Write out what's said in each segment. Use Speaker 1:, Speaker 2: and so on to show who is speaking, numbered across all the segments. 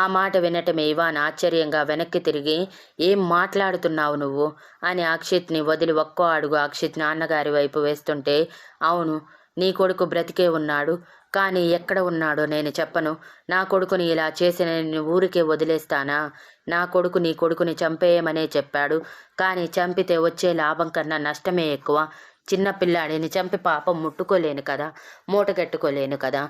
Speaker 1: ఆ మాట వినటమే ఇవాన్ ఆశ్చర్యంగా వెనక్కి తిరిగి, ఏం మాట్లాడుతున్నావు నువ్వు అని అక్షిత్ని వదిలి ఒక్కో అడుగు అక్షిత్ నాన్నగారి వైపు వేస్తుంటే, అవును, నీ కొడుకు బ్రతికే ఉన్నాడు, కానీ ఎక్కడ ఉన్నాడో నేను చెప్పను. నా కొడుకుని ఇలా చేసి నేను ఊరికే వదిలేస్తానా? నా కొడుకు నీ కొడుకుని చంపేయమనే చెప్పాడు, కానీ చంపితే వచ్చే లాభం కన్నా నష్టమే ఎక్కువ. చిన్న పిల్లాడిని చంపి పాపం ముట్టుకోలేను కదా, మూటగట్టుకోలేను కదా.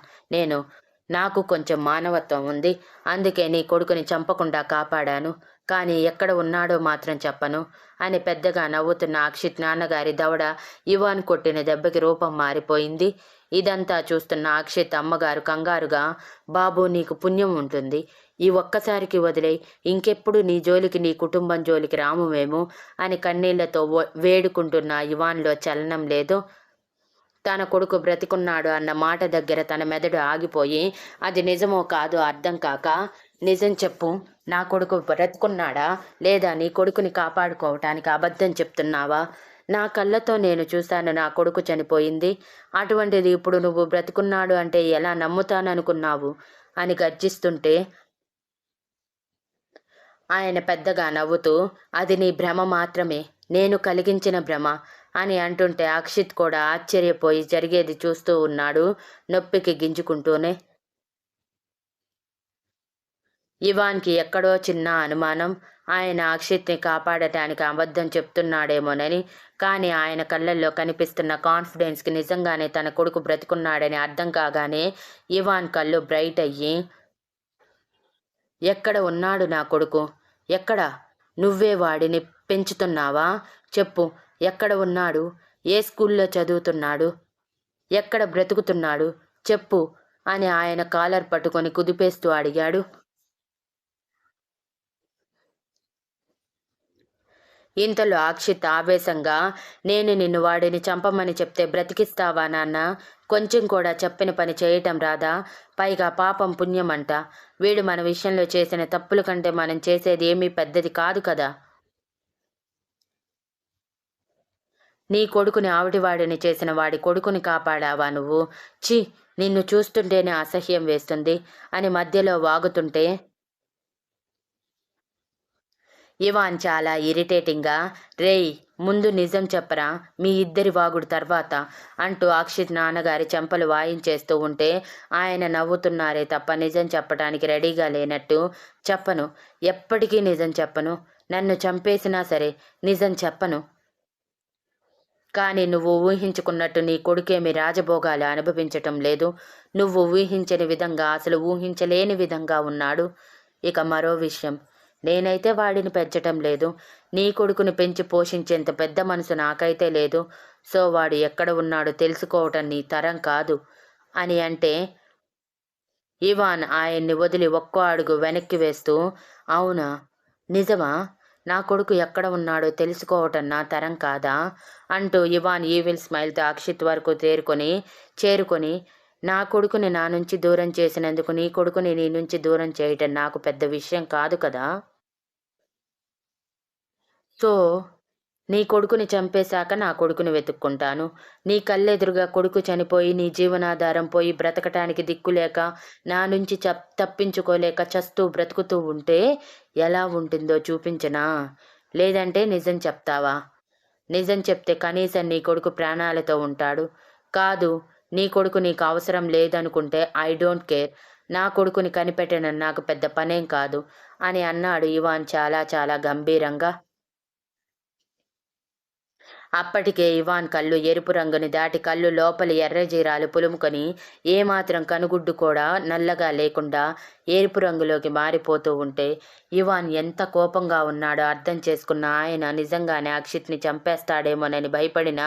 Speaker 1: నాకు కొంచెం మానవత్వం ఉంది, అందుకే నీ కొడుకుని చంపకుండా కాపాడాను, కానీ ఎక్కడ ఉన్నాడో మాత్రం చెప్పను అని పెద్దగా నవ్వుతున్న అక్షిత్ నాన్నగారి దవడ ఇవాన్ కొట్టిన దెబ్బకి రూపం మారిపోయింది. ఇదంతా చూస్తున్న అక్షిత్ అమ్మగారు కంగారుగా, బాబు నీకు పుణ్యం ఉంటుంది, ఈ ఒక్కసారికి వదిలే, ఇంకెప్పుడు నీ జోలికి నీ కుటుంబం జోలికి రాము మేము అని కన్నీళ్లతో వేడుకుంటున్న ఇవాన్లో చలనం లేదు. తన కొడుకు బ్రతికున్నాడు అన్న మాట దగ్గర తన మెదడు ఆగిపోయి, అది నిజమో కాదో అర్థం కాక, నిజం చెప్పు, నా కొడుకు బ్రతుకున్నాడా లేదా నీ కొడుకుని కాపాడుకోవటానికి అబద్ధం చెప్తున్నావా? నా కళ్ళతో నేను చూశాను నా కొడుకు చనిపోయింది, అటువంటిది ఇప్పుడు నువ్వు బ్రతుకున్నాడు అంటే ఎలా నమ్ముతాననుకున్నావు అని గర్జిస్తుంటే ఆయన పెద్దగా నవ్వుతూ, అది నీ భ్రమ మాత్రమే, నేను కలిగించిన భ్రమ అని అంటుంటే అక్షిత్ కూడా ఆశ్చర్యపోయి జరిగేది చూస్తూ ఉన్నాడు, నొప్పికి గింజుకుంటూనే. ఇవాన్కి ఎక్కడో చిన్న అనుమానం, ఆయన అక్షిత్ని కాపాడటానికి అబద్ధం చెప్తున్నాడేమోనని. కానీ ఆయన కళ్ళల్లో కనిపిస్తున్న కాన్ఫిడెన్స్కి నిజంగానే తన కొడుకు బ్రతుకున్నాడని అర్థం కాగానే ఇవాన్ కళ్ళు బ్రైట్ అయ్యి, ఎక్కడ ఉన్నాడు నా కొడుకు? ఎక్కడ? నువ్వే వాడిని పెంచుతున్నావా? చెప్పు, ఎక్కడ ఉన్నాడు? ఏ స్కూల్లో చదువుతున్నాడు? ఎక్కడ బ్రతుకుతున్నాడు? చెప్పు అని ఆయన కాలర్ పట్టుకొని కుదిపేస్తూ అడిగాడు. ఇంతలో అక్షిత్ ఆవేశంగా, నేను నిన్ను వాడిని చంపమని చెప్తే బ్రతికిస్తావా నాన్న? కొంచెం కూడా చెప్పిన పని చేయటం రాదా? పైగా పాపం పుణ్యమంట. వీడు మన విషయంలో చేసిన తప్పుల కంటే మనం చేసేది ఏమీ పెద్దది కాదు కదా. నీ కొడుకుని ఆవిడివాడిని చేసిన వాడి కొడుకుని కాపాడావా నువ్వు? ఛీ, నిన్ను చూస్తుంటేనే అసహ్యం వేస్తుంది అని మధ్యలో వాగుతుంటే ఇవాన్ చాలా ఇరిటేటింగ్గా, రేయ్ ముందు నిజం చెప్పరా, మీ ఇద్దరి వాగుడు తర్వాత అంటూ అక్షిత్ నాన్నగారి చెంపలు వాయించేస్తూ ఉంటే ఆయన నవ్వుతున్నారే తప్ప నిజం చెప్పడానికి రెడీగా లేనట్టు, చెప్పను, ఎప్పటికీ నిజం చెప్పను, నన్ను చంపేసినా సరే నిజం చెప్పను. కానీ నువ్వు ఊహించుకున్నట్టు నీ కొడుకేమి రాజభోగాలు అనుభవించటం లేదు. నువ్వు ఊహించని విధంగా, అసలు ఊహించలేని విధంగా ఉన్నాడు. ఇక మరో విషయం, నేనైతే వాడిని పెంచటం లేదు, నీ కొడుకుని పెంచి పోషించేంత పెద్ద మనసు నాకైతే లేదు. సో వాడు ఎక్కడ ఉన్నాడో తెలుసుకోవటం నీ తరం కాదు అని అంటే ఇవాన్ ఆయన్ని వదిలి ఒక్కో అడుగు వెనక్కి వేస్తూ, అవునా, నిజమా? నా కొడుకు ఎక్కడ ఉన్నాడో తెలుసుకోవటం నా తరం కాదా అంటూ ఇవాన్ ఈవిల్ స్మైల్తో అక్షిత్ వరకు చేరుకొని, నా కొడుకుని నా నుంచి దూరం చేసినందుకు నీ కొడుకుని నీ నుంచి దూరం చేయటం నాకు పెద్ద విషయం కాదు కదా. సో నీ కొడుకుని చంపేశాక నా కొడుకుని వెతుక్కుంటాను. నీ కళ్ళెదురుగా కొడుకు చనిపోయి నీ జీవనాధారం పోయి బ్రతకటానికి దిక్కులేక నా నుంచి తప్పించుకోలేక చస్తూ బ్రతుకుతూ ఉంటే ఎలా ఉంటుందో చూపించనా? లేదంటే నిజం చెప్తావా? నిజం చెప్తే కనీసం నీ కొడుకు ప్రాణాలతో ఉంటాడు. కాదు, నీ కొడుకు నీకు అవసరం లేదనుకుంటే ఐ డోంట్ కేర్. నా కొడుకుని కనిపెట్టడం నాకు పెద్ద పనేం కాదు అని అన్నాడు ఇవాన్ చాలా చాలా గంభీరంగా. అప్పటికే ఇవాన్ కళ్ళు ఎరుపు రంగుని దాటి కళ్ళు లోపలి ఎర్రజీరాలు పులుముకొని ఏమాత్రం కనుగుడ్డు కూడా నల్లగా లేకుండా ఎరుపు రంగులోకి మారిపోతూ ఉంటే ఇవాన్ ఎంత కోపంగా ఉన్నాడో అర్థం చేసుకున్న ఆయన నిజంగానే అక్షిత్ని చంపేస్తాడేమోనని భయపడిన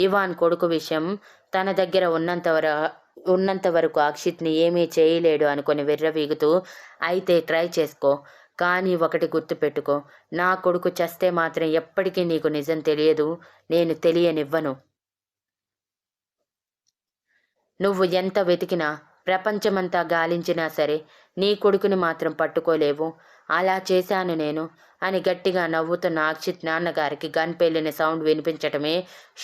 Speaker 1: ఇవాన్ కొడుకు విషయం తన దగ్గర ఉన్నంత వరకు అక్షిత్ని ఏమీ చేయలేడు అనుకుని విర్రవీగుతూ, అయితే ట్రై చేసుకో, కానీ ఒకటి గుర్తుపెట్టుకో, నా కొడుకు చస్తే మాత్రం ఎప్పటికీ నీకు నిజం తెలియదు, నేను తెలియనివ్వను. నువ్వు ఎంత వెతికినా, ప్రపంచమంతా గాలించినా సరే నీ కొడుకుని మాత్రం పట్టుకోలేవు. అలా చేశాను నేను అని గట్టిగా నవ్వుతున్న అక్షిత్ నాన్నగారికి గన్ పేలిన సౌండ్ వినిపించటమే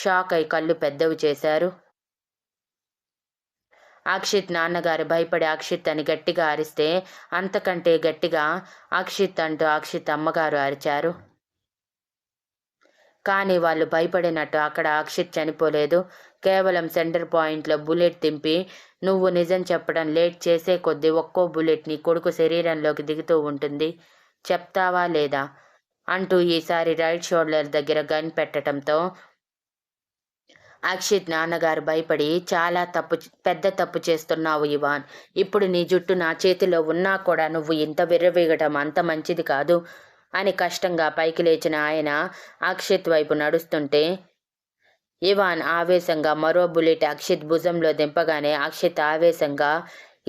Speaker 1: షాక్ అయి కళ్ళు పెద్దవి చేశారు. అక్షిత్ నాన్నగారు భయపడి అక్షిత్ అని గట్టిగా అరిస్తే అంతకంటే గట్టిగా అక్షిత్ అంటూ అక్షిత్ అమ్మగారు అరిచారు. కానీ వాళ్ళు భయపడినట్టు అక్కడ అక్షిత్ చనిపోలేదు. కేవలం సెంటర్ పాయింట్లో బుల్లెట్ దింపి నువ్వు నిజం చెప్పడం లేట్ చేసే కొద్దీ ఒక్కో బుల్లెట్ నీ కొడుకు శరీరంలోకి దిగుతూ ఉంటుంది. చెప్తావా లేదా అంటూ ఈసారి రైట్ షోల్డర్ దగ్గర గన్ పెట్టడంతో అక్షిత్ నాన్నగారు భయపడి చాలా పెద్ద తప్పు చేస్తున్నావు ఇవాన్. ఇప్పుడు నీ జుట్టు నా చేతిలో ఉన్నా కూడా నువ్వు ఇంత విర్రవీగటం అంత మంచిది కాదు అని కష్టంగా పైకి లేచిన ఆయన అక్షిత్ వైపు నడుస్తుంటే ఇవాన్ ఆవేశంగా మరో బుల్లెట్ అక్షిత్ భుజంలో దింపగానే అక్షిత్ ఆవేశంగా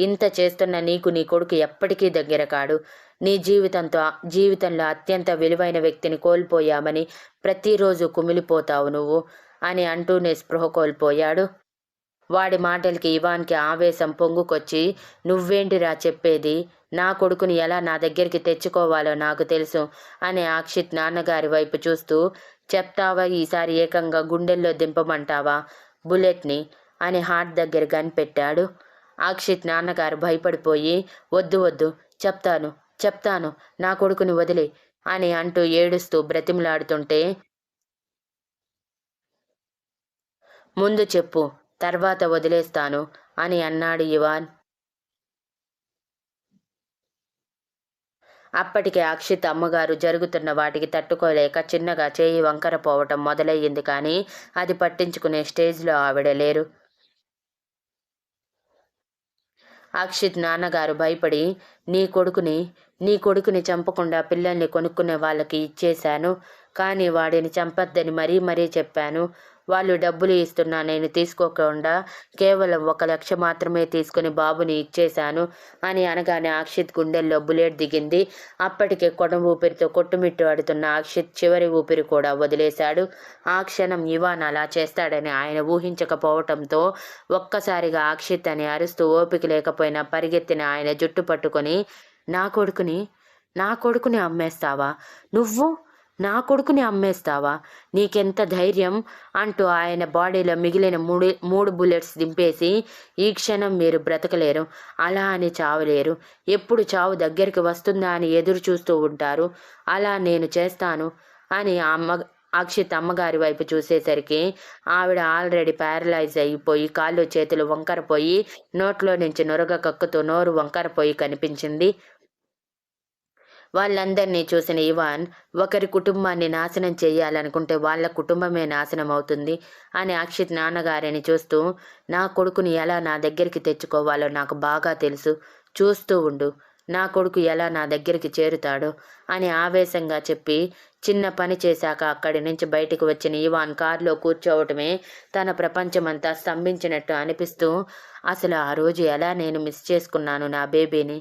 Speaker 1: ఇంత చేస్తున్న నీకు నీ కొడుకు ఎప్పటికీ దగ్గర కాడు. నీ జీవితంలో అత్యంత విలువైన వ్యక్తిని కోల్పోయామని ప్రతిరోజు కుమిలిపోతావు నువ్వు అని అంటూనే స్పృహ కోల్పోయాడు. వాడి మాటలకి ఇవాన్కి ఆవేశం పొంగుకొచ్చి నువ్వేంటిరా చెప్పేది, నా కొడుకుని ఎలా నా దగ్గరికి తెచ్చుకోవాలో నాకు తెలుసు అని అక్షిత్ నాన్నగారి వైపు చూస్తూ చెప్తావా, ఈసారి ఏకంగా గుండెల్లో దింపమంటావా బుల్లెట్ని అని హార్ట్ దగ్గర కనిపెట్టాడు. అక్షిత్ నాన్నగారు భయపడిపోయి వద్దు చెప్తాను నా కొడుకుని వదిలే అని అంటూ ఏడుస్తూ బ్రతిమలాడుతుంటే ముందు చెప్పు, తర్వాత వదిలేస్తాను అని అన్నాడు ఇవాన్. అప్పటికే అక్షిత్ అమ్మగారు జరుగుతున్న వాటికి తట్టుకోలేక చిన్నగా చేయి వంకర పోవటం మొదలయ్యింది. కానీ అది పట్టించుకునే స్టేజ్లో ఆవిడ లేరు. అక్షిత్ నాన్నగారు భయపడి నీ కొడుకుని చంపకుండా పిల్లల్ని కొనుక్కునే వాళ్ళకి ఇచ్చేశాను. కానీ వాడిని చంపొద్దని మరీ చెప్పాను. వాళ్ళు డబ్బులు ఇస్తున్నా నేను తీసుకోకుండా కేవలం 1,00,000 మాత్రమే తీసుకుని బాబుని ఇచ్చేశాను అని అనగానే అక్షిత్ గుండెల్లో బుల్లెట్ దిగింది. అప్పటికే కొడ ఊపిరితో కొట్టుమిట్టాడుతున్న అక్షిత్ చివరి ఊపిరి కూడా వదిలేశాడు. ఆ క్షణం ఇవాన్ అలా చేస్తాడని ఆయన ఊహించకపోవటంతో ఒక్కసారిగా అక్షిత్ అని అరుస్తూ ఓపిక లేకపోయినా పరిగెత్తిన ఆయన జుట్టు పట్టుకొని నా కొడుకుని అమ్మేస్తావా నువ్వు? నా కొడుకుని అమ్మేస్తావా? నీకెంత ధైర్యం అంటూ ఆయన బాడీలో మిగిలిన మూడు బుల్లెట్స్ దింపేసి ఈ క్షణం మీరు బ్రతకలేరు, అలా అని చావలేరు, ఎప్పుడు చావు దగ్గరికి వస్తుందా అని ఎదురు చూస్తూ ఉంటారు. అలా నేను చేస్తాను అని అక్షిత్ అమ్మగారి వైపు చూసేసరికి ఆవిడ ఆల్రెడీ ప్యారలైజ్ అయిపోయి కాళ్ళు చేతులు వంకరపోయి నోట్లో నుంచి నొరగ కక్కుతూ నోరు వంకరపోయి కనిపించింది. వాళ్ళందరినీ చూసిన ఇవాన్ ఒకరి కుటుంబాన్ని నాశనం చేయాలనుకుంటే వాళ్ళ కుటుంబమే నాశనం అవుతుంది అని అక్షిత్ నాన్నగారిని చూస్తూ నా కొడుకుని ఎలా నా దగ్గరికి తెచ్చుకోవాలో నాకు బాగా తెలుసు, చూస్తూ ఉండు, నా కొడుకు ఎలా నా దగ్గరికి చేరుతాడో అని ఆవేశంగా చెప్పి చిన్న పని చేశాక అక్కడి నుంచి బయటికి వచ్చిన ఇవాన్ కారులో కూర్చోవటమే తన ప్రపంచమంతా స్తంభించినట్టు అనిపిస్తూ అసలు ఆ రోజు ఎలా నేను మిస్ చేసుకున్నాను నా బేబీని,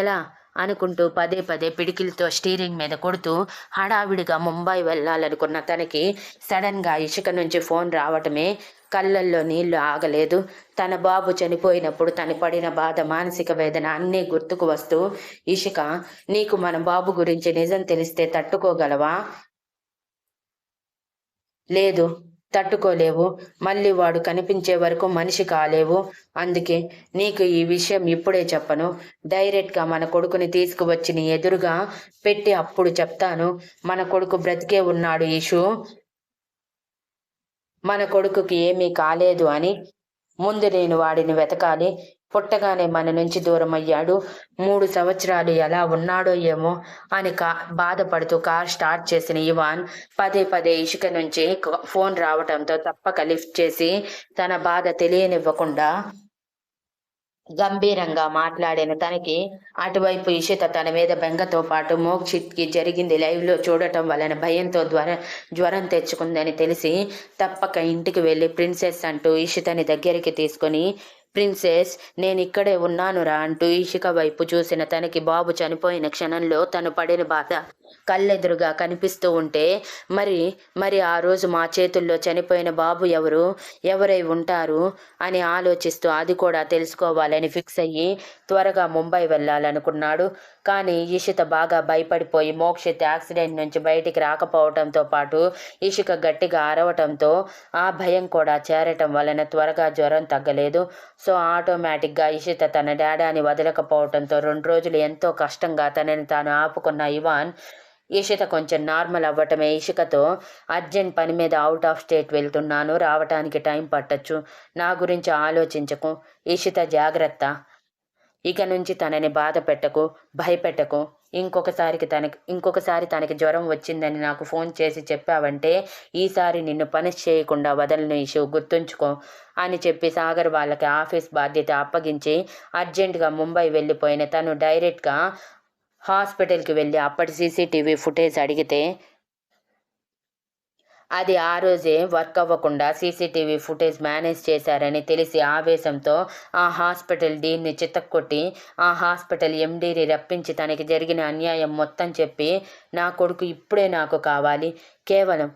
Speaker 1: ఎలా అనుకుంటూ పదే పిడికిలతో స్టీరింగ్ మీద కొడుతూ హడావిడిగా ముంబై వెళ్ళాలనుకున్న తనకి సడన్గా ఇషిక నుంచి ఫోన్ రావటమే కళ్ళల్లో నీళ్లు ఆగలేదు. తన బాబు చనిపోయినప్పుడు తను పడిన బాధ, మానసిక వేదన అన్నీ గుర్తుకు వస్తూ ఇషిక, నీకు మన బాబు గురించి నిజం తెలిస్తే తట్టుకోగలవా? లేదు, తట్టుకోలేవు. మళ్ళీ వాడు కనిపించే వరకు మనిషి కాలేవు. అందుకే నీకు ఈ విషయం ఇప్పుడే చెప్పను. డైరెక్ట్గా మన కొడుకుని తీసుకువచ్చి నీ ఎదురుగా పెట్టి అప్పుడు చెప్తాను. మన కొడుకు బ్రతికే ఉన్నాడు ఇషు, మన కొడుకుకి ఏమీ కాలేదు అని. ముందు నేను వాడిని వెతకాలి. పుట్టగానే మన నుంచి దూరం అయ్యాడు. 3 సంవత్సరాలు ఎలా ఉన్నాడో ఏమో అని బాధపడుతూ కార్ స్టార్ట్ చేసిన ఇవాన్ పదే ఇషిక నుంచి ఫోన్ రావటంతో తప్పక లిఫ్ట్ చేసి తన బాధ తెలియనివ్వకుండా గంభీరంగా మాట్లాడిన తనకి అటువైపు ఇషిత తన మీద బెంగతో పాటు మోక్షిత్కి జరిగింది లైవ్లో చూడటం వలన భయంతో జ్వరం తెచ్చుకుందని తెలిసి తప్పక ఇంటికి వెళ్ళి ప్రిన్సెస్ అంటూ ఇషితని దగ్గరికి తీసుకొని ప్రిన్సెస్ నేను ఇక్కడే ఉన్నానురా అంటూ ఇషిక వైపు చూసిన తనకి బాబు చనిపోయిన క్షణంలో తను పడిన బాధ కళ్ళెదురుగా కనిపిస్తూ ఉంటే మరి మరి ఆ రోజు మా చేతుల్లో చనిపోయిన బాబు ఎవరై ఉంటారు అని ఆలోచిస్తూ అది కూడా తెలుసుకోవాలని ఫిక్స్ అయ్యి త్వరగా ముంబై వెళ్ళాలనుకున్నాడు. కానీ ఇషిత బాగా భయపడిపోయి మోక్షిత్ యాక్సిడెంట్ నుంచి బయటికి రాకపోవడంతో పాటు ఇషిక గట్టిగా అరవటంతో ఆ భయం కూడా చేరటం వలన త్వరగా జ్వరం తగ్గలేదు. సో ఆటోమేటిక్గా ఇషిత తన డాడాని వదలకపోవడంతో 2 రోజులు ఎంతో కష్టంగా తనని తాను ఆపుకున్న ఇవాన్ ఇషిత కొంచెం నార్మల్ అవ్వటమే ఇషికతో అర్జెంట్ పని మీద అవుట్ ఆఫ్ స్టేట్ వెళ్తున్నాను, రావటానికి టైం పట్టచ్చు, నా గురించి ఆలోచించకు, ఇషిత జాగ్రత్త, ఇక నుంచి తనని బాధ పెట్టకు, భయపెట్టకు, ఇంకొకసారి తనకి జ్వరం వచ్చిందని నాకు ఫోన్ చేసి చెప్పావంటే ఈసారి నిన్ను పనిష్ చేయకుండా వదలను ఇషు, గుర్తుంచుకో అని చెప్పి సాగర్ వాళ్ళకి ఆఫీస్ బాధ్యత అప్పగించి అర్జెంటుగా ముంబై వెళ్ళిపోయిన తను డైరెక్ట్గా హాస్పిటల్కి వెళ్ళి అప్పటి సీసీటీవీ ఫుటేజ్ అడిగితే అది ఆ రోజే వర్క్ అవ్వకుండా సీసీటీవీ ఫుటేజ్ మేనేజ్ చేశారని తెలిసి ఆవేశంతో ఆ హాస్పిటల్ డీన్ని చితక్కొట్టి ఆ హాస్పిటల్ ఎండీని రప్పించి తనకి జరిగిన అన్యాయం మొత్తం చెప్పి నా కొడుకు ఇప్పుడే నాకు కావాలి, కేవలం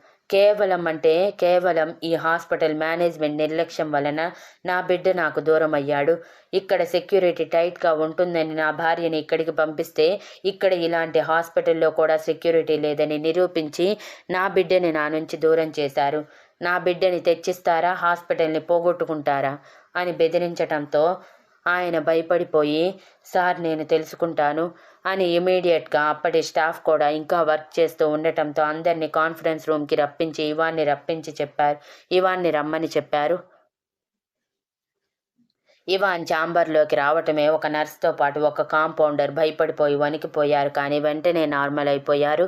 Speaker 1: ఈ హాస్పిటల్ మేనేజ్మెంట్ నిర్లక్ష్యం వలన నా బిడ్డ నాకు దూరం అయ్యాడు. ఇక్కడ సెక్యూరిటీ టైట్గా ఉంటుందని నా భార్యని ఇక్కడికి పంపిస్తే ఇక్కడ ఇలాంటి హాస్పిటల్లో కూడా సెక్యూరిటీ లేదని నిరూపించి నా బిడ్డని నా నుంచి దూరం చేశారు. నా బిడ్డని తెచ్చిస్తారా, హాస్పిటల్ని పోగొట్టుకుంటారా అని బెదిరించటంతో ఆయన భయపడిపోయి సార్ నేను తెలుసుకుంటాను అని ఇమీడియట్గా అప్పటి స్టాఫ్ కూడా ఇంకా వర్క్ చేస్తూ ఉండటంతో అందరినీ కాన్ఫరెన్స్ రూమ్కి రప్పించి ఇవాన్ని రమ్మని చెప్పారు. ఇవాన్ ఛాంబర్లోకి రావటమే ఒక నర్స్తో పాటు ఒక కాంపౌండర్ భయపడిపోయి వణికిపోయారు. కానీ వెంటనే నార్మల్ అయిపోయారు.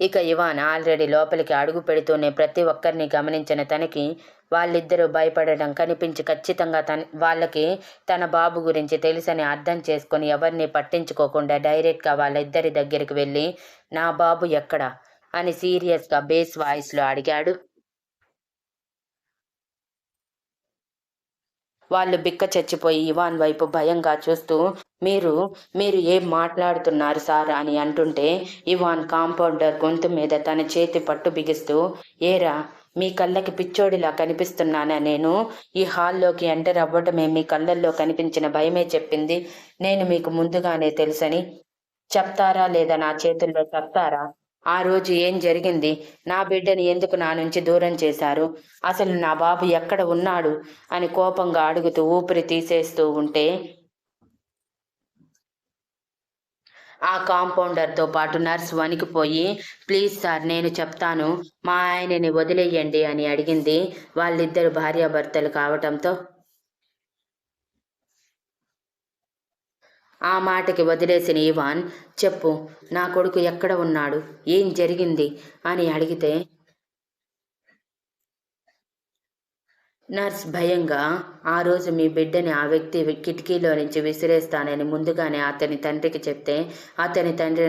Speaker 1: ఇక ఇవాన్ ఆల్రెడీ లోపలికి అడుగు పెడుతూనే ప్రతి ఒక్కరిని గమనించిన తనకి వాళ్ళిద్దరూ భయపడడం కనిపించి ఖచ్చితంగా వాళ్ళకి తన బాబు గురించి తెలుసని అర్థం చేసుకొని ఎవరిని పట్టించుకోకుండా డైరెక్ట్గా వాళ్ళిద్దరి దగ్గరికి వెళ్ళి నా బాబు ఎక్కడా అని సీరియస్గా బేస్ వాయిస్లో అడిగాడు. వాళ్ళు బిక్క చచ్చిపోయి ఇవాన్ వైపు భయంగా చూస్తూ మీరు ఏం మాట్లాడుతున్నారు సార్ అని అంటుంటే ఇవాన్ కాంపౌండర్ గొంతు మీద తన చేతి పట్టు బిగిస్తూ ఏరా మీ కళ్ళకి పిచ్చోడిలా కనిపిస్తున్నానా, నేను ఈ హాల్లోకి ఎంటర్ అవ్వటమే మీ కళ్ళల్లో కనిపించిన భయమే చెప్పింది, నేను మీకు ముందుగానే తెలుసని, చెప్తారా లేదా నా చేతుల్లో చెప్తారా, ఆ రోజు ఏం జరిగింది, నా బిడ్డని ఎందుకు నా నుంచి దూరం చేశారు, అసలు నా బాబు ఎక్కడ ఉన్నాడు అని కోపంగా అడుగుతూ ఊపిరి తీసేస్తూ ఉంటే ఆ కాంపౌండర్తో పాటు నర్స్ వణికిపోయి ప్లీజ్ సార్ నేను చెప్తాను, మా ఆయనని వదిలేయండి అని అడిగింది. వాళ్ళిద్దరు భార్యాభర్తలు కావటంతో ఆ మాటకి వదిలేసిన ఇవాన్ చెప్పు నా కొడుకు ఎక్కడ ఉన్నాడు, ఏం జరిగింది అని అడిగితే నర్స్ భయంగా ఆ రోజు మీ బిడ్డని ఆ వ్యక్తి కిటికీలో నుంచి విసిరేస్తానని ముందుగానే అతని తండ్రికి చెప్తే అతని తండ్రి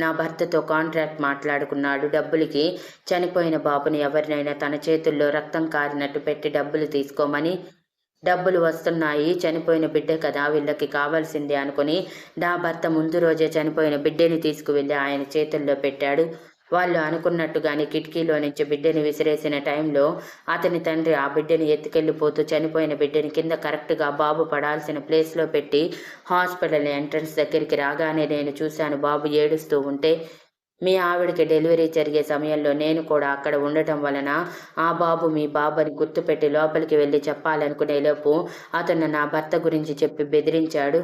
Speaker 1: నా భర్తతో కాంట్రాక్ట్ మాట్లాడుకున్నాడు, డబ్బులకి చనిపోయిన బాబుని ఎవరినైనా తన చేతుల్లో రక్తం కారినట్టు పెట్టి డబ్బులు తీసుకోమని, డబ్బులు వస్తున్నాయి, చనిపోయిన బిడ్డ కదా వీళ్ళకి కావాల్సింది అనుకుని నా భర్త ముందు రోజే చనిపోయిన బిడ్డని తీసుకువెళ్ళి ఆయన చేతుల్లో పెట్టాడు. వాళ్ళు అనుకున్నట్టుగానే కిటికీలో నుంచి బిడ్డని విసిరేసిన టైంలో అతని తండ్రి ఆ బిడ్డని ఎత్తుకెళ్ళిపోతూ చనిపోయిన బిడ్డని కింద కరెక్ట్గా బాబు పడాల్సిన ప్లేస్లో పెట్టి హాస్పిటల్ ఎంట్రన్స్ దగ్గరికి రాగానే నేను చూశాను బాబు ఏడుస్తూ ఉంటే. మీ ఆవిడకి డెలివరీ జరిగే సమయంలో నేను కూడా అక్కడ ఉండటం వలన ఆ బాబు మీ బాబు అని గుర్తుపెట్టి లోపలికి వెళ్ళి చెప్పాలనుకునేలోపు అతను నా భర్త గురించి చెప్పి బెదిరించాడు.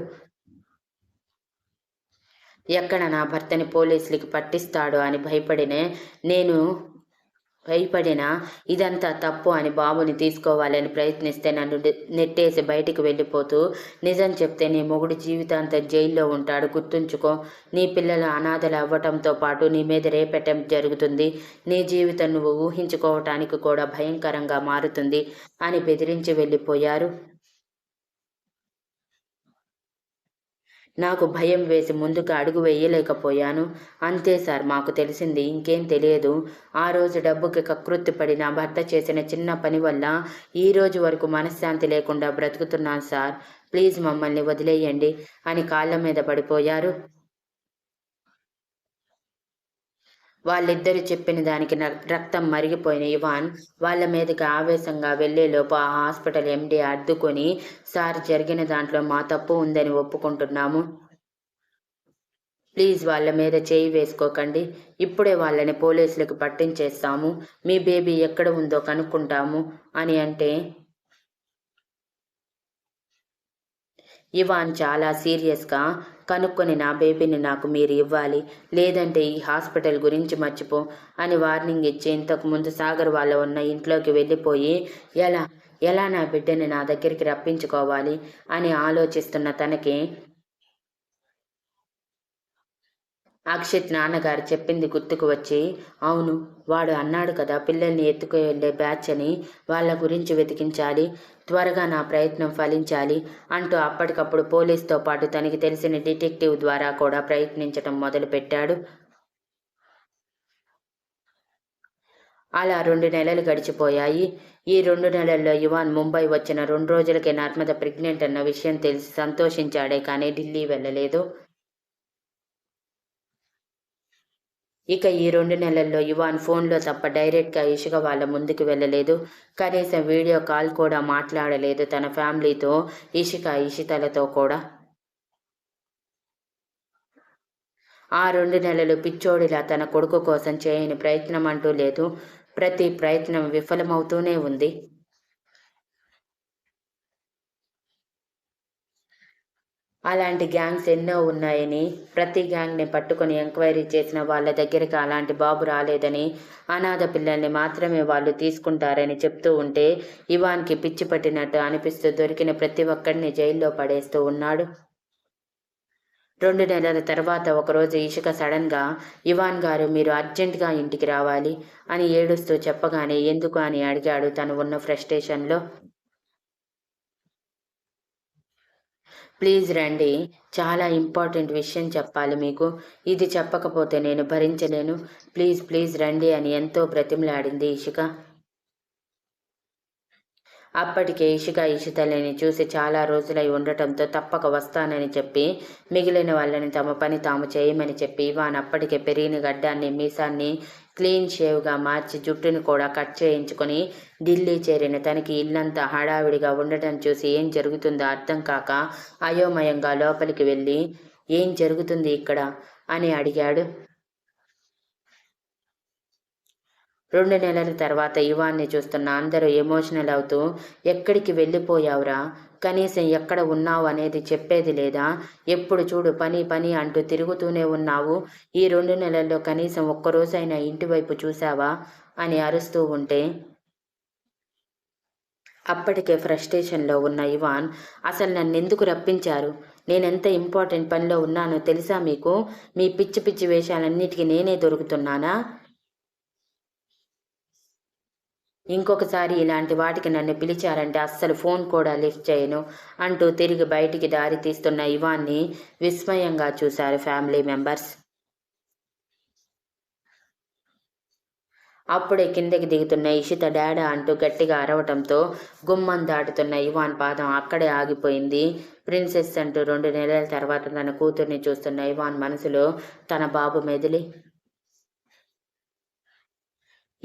Speaker 1: ఎక్కడ నా భర్తని పోలీసులకి పట్టిస్తాడో అని భయపడినా ఇదంతా తప్పు అని బాబుని తీసుకోవాలని ప్రయత్నిస్తే నన్ను నెట్టేసి బయటికి వెళ్ళిపోతూ నిజం చెప్తే నీ మొగుడు జీవితాంతం జైల్లో ఉంటాడు, గుర్తుంచుకో, నీ పిల్లలు అనాథలు అవ్వటంతో పాటు నీ మీద రేప్ అటెంప్ట్ జరుగుతుంది, నీ జీవితం నువ్వు ఊహించుకోవటానికి కూడా భయంకరంగా మారుతుంది అని బెదిరించి వెళ్ళిపోయారు. నాకు భయం వేసి ముందుకు అడుగు వేయలేకపోయాను. అంతే సార్ మాకు తెలిసింది. ఇంకేం తెలియదు. ఆ రోజు డబ్బుకి కకృత్తిపడి నా భర్త చేసిన చిన్న పని వల్ల ఈ రోజు వరకు మనశ్శాంతి లేకుండా బ్రతుకుతున్నాను సార్. ప్లీజ్ మమ్మల్ని వదిలేయండి అని కాళ్ళ మీద పడిపోయారు. వాళ్ళిద్దరూ చెప్పిన దానికి రక్తం మరిగిపోయిన ఇవాన్ వాళ్ళ మీదకి ఆవేశంగా వెళ్లేలోపు ఆ హాస్పిటల్ ఎండీ అడ్డుకొని, సార్ జరిగిన దాంట్లో మా తప్పు ఉందని ఒప్పుకుంటున్నాము. ప్లీజ్ వాళ్ళ మీద చేయి వేసుకోకండి. ఇప్పుడే వాళ్ళని పోలీసులకు పట్టించేస్తాము. మీ బేబీ ఎక్కడ ఉందో కనుక్కుంటాము అని అంటే ఇవాన్ చాలా సీరియస్గా, కనుక్కొని నా బేబీని నాకు మీరు ఇవ్వాలి, లేదంటే ఈ హాస్పిటల్ గురించి మర్చిపో అని వార్నింగ్ ఇచ్చి ఇంతకు ముందు సాగర్ వాళ్ళ ఉన్న ఇంట్లోకి వెళ్ళిపోయి ఎలా ఎలా నా బిడ్డని నా దగ్గరికి రప్పించుకోవాలి అని ఆలోచిస్తున్న తనకి అక్షిత్ నాన్నగారు చెప్పింది గుర్తుకు వచ్చి, అవును వాడు అన్నాడు కదా పిల్లల్ని ఎత్తుకు వెళ్ళే బ్యాచ్ అని, వాళ్ళ గురించి వెతికించాలి, త్వరగా నా ప్రయత్నం ఫలించాలి అంటూ అప్పటికప్పుడు పోలీస్తో పాటు తనకి తెలిసిన డిటెక్టివ్ ద్వారా కూడా ప్రయత్నించటం మొదలుపెట్టాడు. అలా 2 నెలలు గడిచిపోయాయి. ఈ 2 నెలల్లో ఇవాన్ ముంబై వచ్చిన 2 రోజులకే నర్మద ప్రెగ్నెంట్ అన్న విషయం తెలిసి సంతోషించాడే కానీ ఢిల్లీ వెళ్ళలేదు. ఇక ఈ 2 నెలల్లో ఇవాన్ ఫోన్లో తప్ప డైరెక్ట్గా ఇషిక వాళ్ళ ముందుకు వెళ్ళలేదు. కనీసం వీడియో కాల్ కూడా మాట్లాడలేదు తన ఫ్యామిలీతో, ఇషితలతో కూడా. ఆ 2 నెలలు పిచ్చోడిలా తన కొడుకు కోసం చేయని ప్రయత్నం అంటూ లేదు. ప్రతి ప్రయత్నం విఫలమవుతూనే ఉంది. అలాంటి గ్యాంగ్స్ ఎన్నో ఉన్నాయని, ప్రతి గ్యాంగ్ని పట్టుకొని ఎంక్వైరీ చేసిన వాళ్ళ దగ్గరికి అలాంటి బాబు రాలేదని, అనాథ పిల్లల్ని మాత్రమే వాళ్ళు తీసుకుంటారని చెప్తూ ఉంటే ఇవాన్కి పిచ్చి పట్టినట్టు అనిపిస్తూ దొరికిన ప్రతి ఒక్కడిని జైల్లో పడేస్తూ ఉన్నాడు. 2 నెలల తర్వాత ఒకరోజు ఇషిక సడన్గా, ఇవాన్ గారు మీరు అర్జెంటుగా ఇంటికి రావాలి అని ఏడుస్తూ చెప్పగానే ఎందుకు అని అడిగాడు తను ఉన్న ఫ్రస్ట్రేషన్లో. ప్లీజ్ రండి. చాలా ఇంపార్టెంట్ విషయం చెప్పాలి మీకు. ఇది చెప్పకపోతే నేను భరించలేను. ప్లీజ్ ప్లీజ్ రండి అని ఎంతో బ్రతిమలాడింది ఇషిక. అప్పటికే ఇషితల్లిని చూసి చాలా రోజులై ఉండటంతో తప్పక వస్తానని చెప్పి, మిగిలిన వాళ్ళని తమ పని తాము చేయమని చెప్పి ఇవాన్ అప్పటికే పెరిగిన గడ్డాన్ని, మీసాన్ని క్లీన్ షేవ్గా మార్చి జుట్టును కూడా కట్ చేయించుకొని ఢిల్లీ చేరిన తనకి ఇల్లంతా హడావిడిగా ఉండటం చూసి ఏం జరుగుతుందో అర్థం కాక అయోమయంగా లోపలికి వెళ్ళి, ఏం జరుగుతుంది ఇక్కడ అని అడిగాడు. 2 నెలల తర్వాత ఇవాన్ని చూస్తున్న అందరూ ఎమోషనల్ అవుతూ, ఎక్కడికి వెళ్ళిపోయావురా, కనీసం ఎక్కడ ఉన్నావు అనేది చెప్పేది లేదా, ఎప్పుడు చూడు పని పని అంటూ తిరుగుతూనే ఉన్నావు, ఈ 2 నెలల్లో కనీసం ఒక్కరోజైనా ఇంటివైపు చూశావా అని అరుస్తూ ఉంటే అప్పటికే ఫ్రస్ట్రేషన్లో ఉన్న ఇవాన్, అసలు నన్నెందుకు రప్పించారు, నేనెంత ఇంపార్టెంట్ పనిలో ఉన్నానో తెలుసా మీకు, మీ పిచ్చి పిచ్చి వేషాలన్నిటికీ నేనే దొరుకుతున్నానా, ఇంకొకసారి ఇలాంటి వాటికి నన్ను పిలిచారంటే అస్సలు ఫోన్ కూడా లిఫ్ట్ చేయను అంటూ తిరిగి బయటికి దారి తీస్తున్న ఇవాన్ని విస్మయంగా చూశారు ఫ్యామిలీ మెంబర్స్. అప్పుడే కిందకి దిగుతున్న ఇషిత డాడా అంటూ గట్టిగా అరవటంతో గుమ్మం దాటుతున్న ఇవాన్ పాదం అక్కడే ఆగిపోయింది. ప్రిన్సెస్ అంటూ 2 నెలల తర్వాత తన కూతుర్ని చూస్తున్న ఇవాన్ మనసులో తన బాబు మెదిలి,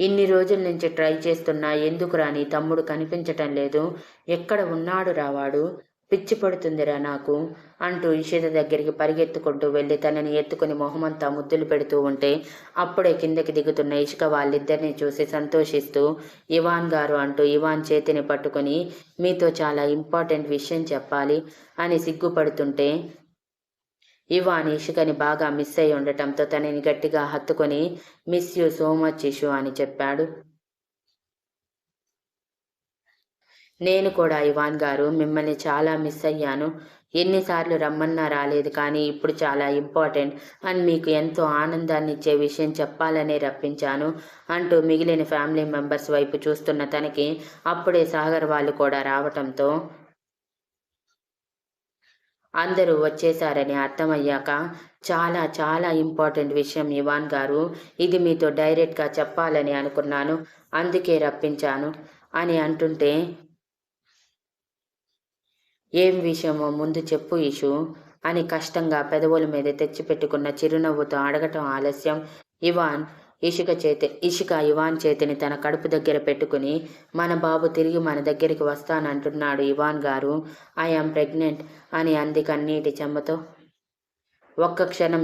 Speaker 1: ఇన్ని రోజుల నుంచి ట్రై చేస్తున్నా ఎందుకురా నీ తమ్ముడు కనిపించటం లేదు, ఎక్కడ ఉన్నాడు రావాడు, పిచ్చి పడుతుందిరా నాకు అంటూ ఇషిత దగ్గరికి పరిగెత్తుకుంటూ వెళ్ళి తనని ఎత్తుకుని మొహమంతా ముద్దులు పెడుతూ ఉంటే అప్పుడే కిందకి దిగుతున్న ఇషిక వాళ్ళిద్దరిని చూసి సంతోషిస్తూ, ఇవాన్ గారు అంటూ ఇవాన్ చేతిని పట్టుకుని మీతో చాలా ఇంపార్టెంట్ విషయం చెప్పాలి అని సిగ్గుపడుతుంటే ఇవాన్ ఇషికని బాగా మిస్ అయి ఉండటంతో తనని గట్టిగా హత్తుకొని మిస్ యూ సో మచ్ ఇషు అని చెప్పాడు. నేను కూడా ఇవాన్ గారు మిమ్మల్ని చాలా మిస్ అయ్యాను. ఎన్నిసార్లు రమ్మన్నా రాలేదు కానీ ఇప్పుడు చాలా ఇంపార్టెంట్ అని మీకు ఎంతో ఆనందాన్ని ఇచ్చే విషయం చెప్పాలనే రప్పించాను అంటూ మిగిలిన ఫ్యామిలీ మెంబర్స్ వైపు చూస్తున్న తనకి అప్పుడే సాగర్ వాళ్ళు కూడా రావటంతో అందరూ వచ్చేశారని అర్థమయ్యాక, చాలా చాలా ఇంపార్టెంట్ విషయం ఇవాన్ గారు. ఇది మీతో డైరెక్ట్గా చెప్పాలని అనుకున్నాను. అందుకే రప్పించాను అని అంటుంటే, ఏం విషయమో ముందు చెప్పు ఇషు అని కష్టంగా పెదవుల మీద తెచ్చిపెట్టుకున్న చిరునవ్వుతో అడగటం ఆలస్యం. ఇవాన్ ఇషిక ఇవాన్ చేతిని తన కడుపు దగ్గర పెట్టుకుని, మన బాబు తిరిగి మన దగ్గరికి వస్తానంటున్నాడు ఇవాన్ గారు. ఐఆమ్ ప్రెగ్నెంట్ అని అంది కన్నీటి చెమ్మతో. ఒక్క క్షణం